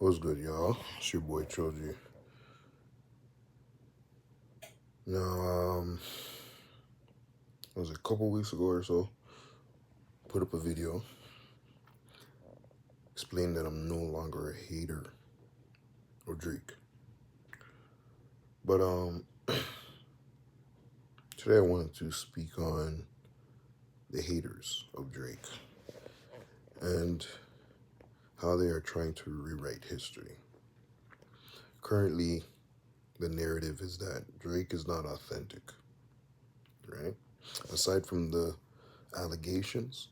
What's good, y'all? It's your boy Choji. Now, it was a couple weeks ago or so, put up a video explaining that I'm no longer a hater of Drake. But today I wanted to speak on the haters of Drake and how they are trying to rewrite history. Currently, the narrative is that Drake is not authentic, right? Aside from the allegations,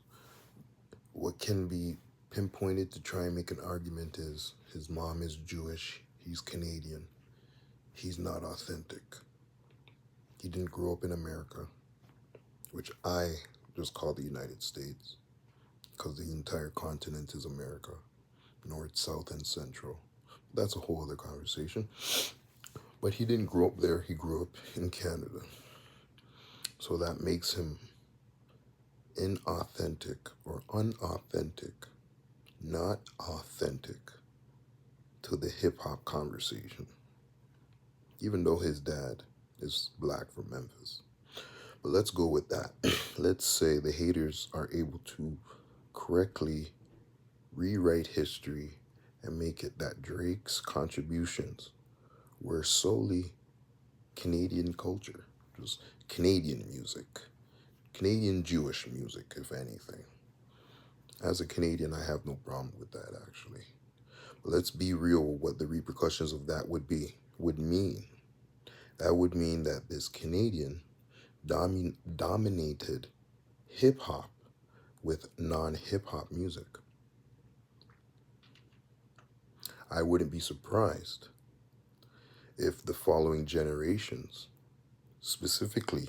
what can be pinpointed to try and make an argument is his mom is Jewish, he's Canadian, he's not authentic. He didn't grow up in America, which I just call the United States, because the entire continent is America, north, south, and central. That's a whole other conversation. But he didn't grow up there, he grew up in Canada. So that makes him inauthentic or unauthentic, not authentic to the hip hop conversation, even though his dad is black from Memphis. But let's go with that. Let's say the haters are able to correctly rewrite history and make it that Drake's contributions were solely Canadian culture, just Canadian music, Canadian Jewish music, if anything. As a Canadian, I have no problem with that, actually. But let's be real what the repercussions of that would mean. That would mean that this Canadian dominated hip hop with non hip hop music. I wouldn't be surprised if the following generations, specifically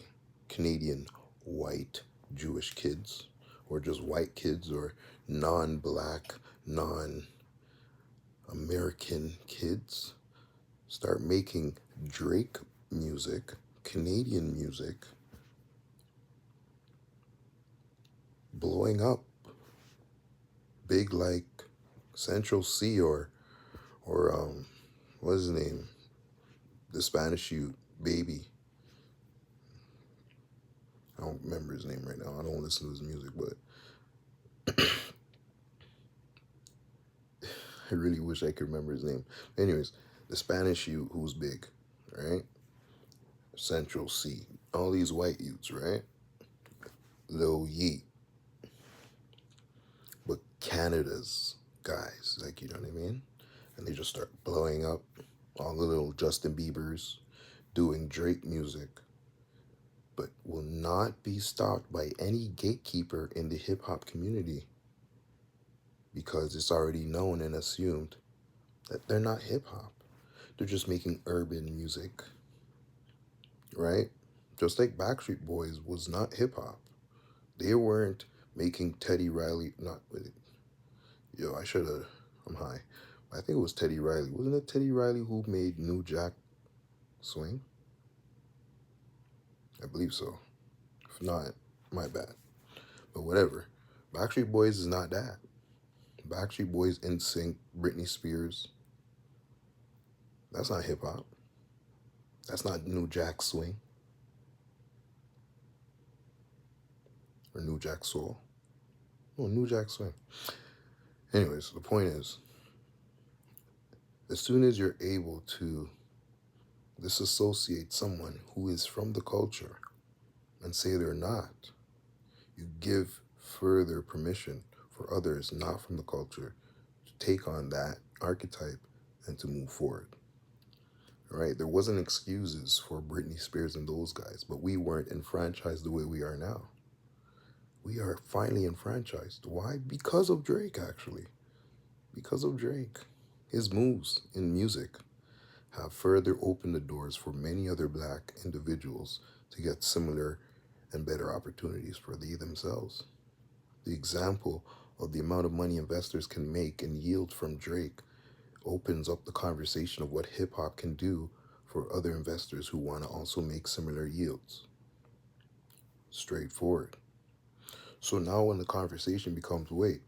Canadian white Jewish kids, or just white kids, or non black, non American kids, start making Drake music, Canadian music, blowing up big like Central C or what's his name? The Spanish youth, Baby. I don't remember his name right now. I don't listen to his music, but I really wish I could remember his name. Anyways, the Spanish youth who's big, right? Central C. All these white youths, right? Lil Yeet. But Canada's guys, like, you know what I mean? And they just start blowing up. All the little Justin Biebers doing Drake music, but will not be stopped by any gatekeeper in the hip hop community because it's already known and assumed that they're not hip hop. They're just making urban music, right? Just like Backstreet Boys was not hip hop. They weren't making Teddy Riley, not, yo, I should have, I'm high. I think it was Teddy Riley. Wasn't it Teddy Riley who made New Jack Swing? I believe so. If not, my bad. But whatever. Backstreet Boys is not that. Backstreet Boys, NSYNC, Britney Spears. That's not hip hop. That's not New Jack Swing or New Jack Soul. No, New Jack Swing. Anyways, the point is, as soon as you're able to disassociate someone who is from the culture and say they're not, you give further permission for others not from the culture to take on that archetype and to move forward. All right, there wasn't excuses for Britney Spears and those guys, but we weren't enfranchised the way we are now. We are finally enfranchised. Why? Because of Drake, actually. Because of Drake. His moves in music have further opened the doors for many other black individuals to get similar and better opportunities for themselves. The example of the amount of money investors can make and yield from Drake opens up the conversation of what hip hop can do for other investors who want to also make similar yields. Straightforward. So now when the conversation becomes, wait,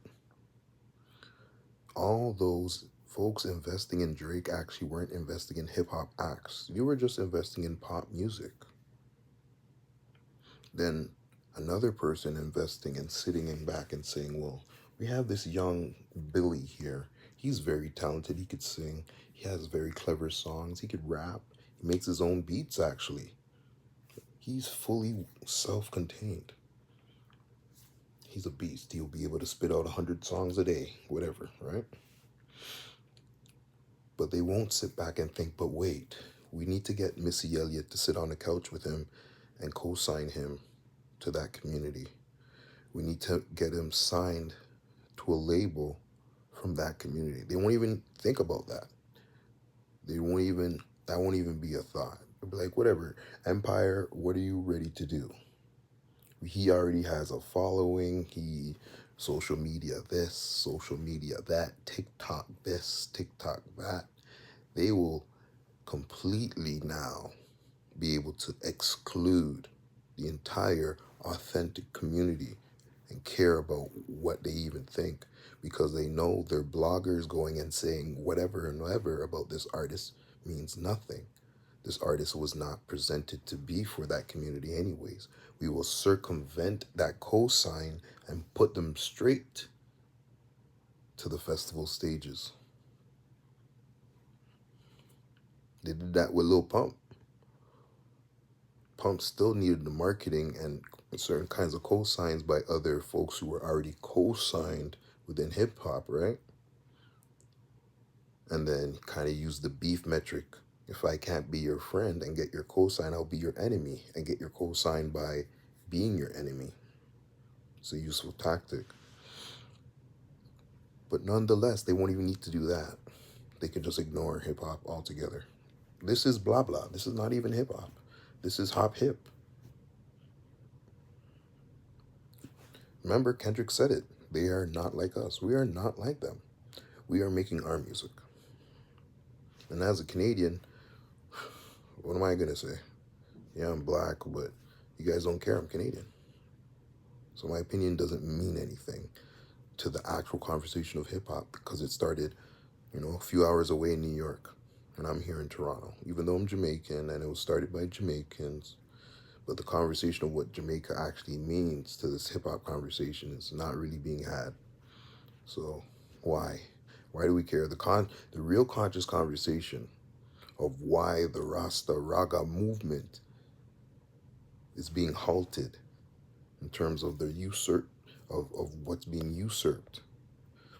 all those folks investing in Drake actually weren't investing in hip hop acts. You were just investing in pop music. Then another person investing and sitting in back and saying, well, we have this young Billy here. He's very talented. He could sing. He has very clever songs. He could rap. He makes his own beats, actually. He's fully self contained. He's a beast. He'll be able to spit out 100 songs a day, whatever, right? But they won't sit back and think, but wait, we need to get Missy Elliott to sit on the couch with him and co sign him to that community. We need to get him signed to a label from that community. They won't even think about that. That won't even be a thought. They'll be like, whatever, Empire, what are you ready to do? He already has a following. Social media this, social media that, TikTok this, TikTok that. They will completely now be able to exclude the entire authentic community and care about what they even think, because they know their bloggers going and saying whatever and whatever about this artist means nothing. This artist was not presented to be for that community anyways. We will circumvent that cosign and put them straight to the festival stages. They did that with Lil Pump. Pump still needed the marketing and certain kinds of cosigns by other folks who were already co-signed within hip hop, right? And then kind of use the beef metric. If I can't be your friend and get your cosign, I'll be your enemy and get your cosign by being your enemy. It's a useful tactic. But nonetheless, they won't even need to do that. They can just ignore hip hop altogether. This is blah blah. This is not even hip hop. This is hop hip. Remember, Kendrick said it. They are not like us. We are not like them. We are making our music. And as a Canadian, what am I going to say? Yeah, I'm black, but you guys don't care I'm Canadian. So my opinion doesn't mean anything to the actual conversation of hip hop, because it started, a few hours away in New York. And I'm here in Toronto, even though I'm Jamaican and it was started by Jamaicans. But the conversation of what Jamaica actually means to this hip hop conversation is not really being had. So why? Why do we care? The real conscious conversation of why the Rasta Raga movement is being halted in terms of the of what's being usurped.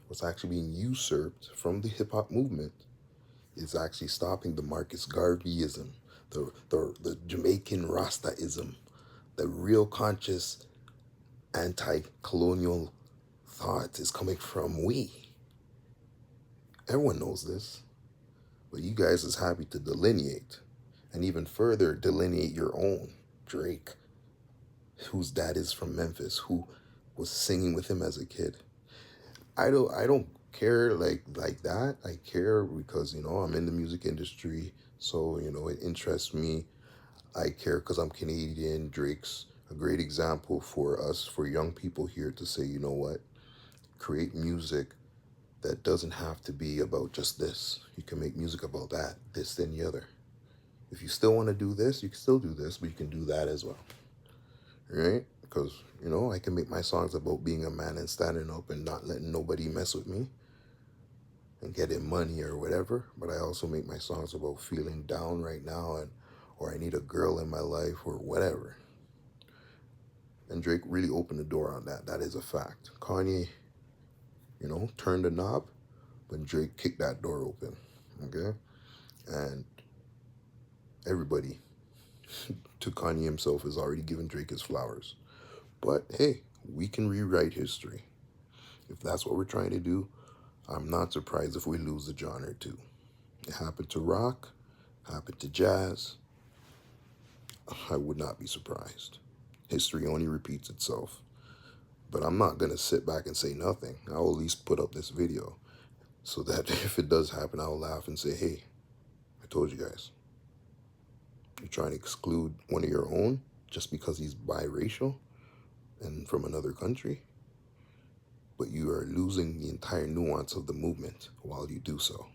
What's actually being usurped from the hip hop movement is actually stopping the Marcus Garveyism, the Jamaican Rastaism, the real conscious anti-colonial thought is coming from we. Everyone knows this, but you guys is happy to delineate and even further delineate your own. Drake, whose dad is from Memphis, who was singing with him as a kid. I don't care like that. I care because I'm in the music industry, so it interests me. I care because I'm Canadian. Drake's a great example for us, for young people here, to say, you know what, create music that doesn't have to be about just this. You can make music about that, this, then the other. If you still want to do this, you can still do this, but you can do that as well, right? Because I can make my songs about being a man and standing up and not letting nobody mess with me and getting money or whatever. But I also make my songs about feeling down right now, or I need a girl in my life or whatever. And Drake really opened the door on that. That is a fact. Kanye, turned the knob, but Drake kicked that door open. Okay? And everybody, to Kanye himself, has already given Drake his flowers. But hey, we can rewrite history. If that's what we're trying to do, I'm not surprised if we lose a genre too. It happened to rock, happened to jazz. I would not be surprised. History only repeats itself. But I'm not going to sit back and say nothing. I'll at least put up this video so that if it does happen, I'll laugh and say, hey, I told you guys. You're trying to exclude one of your own just because he's biracial and from another country? but you are losing the entire nuance of the movement while you do so.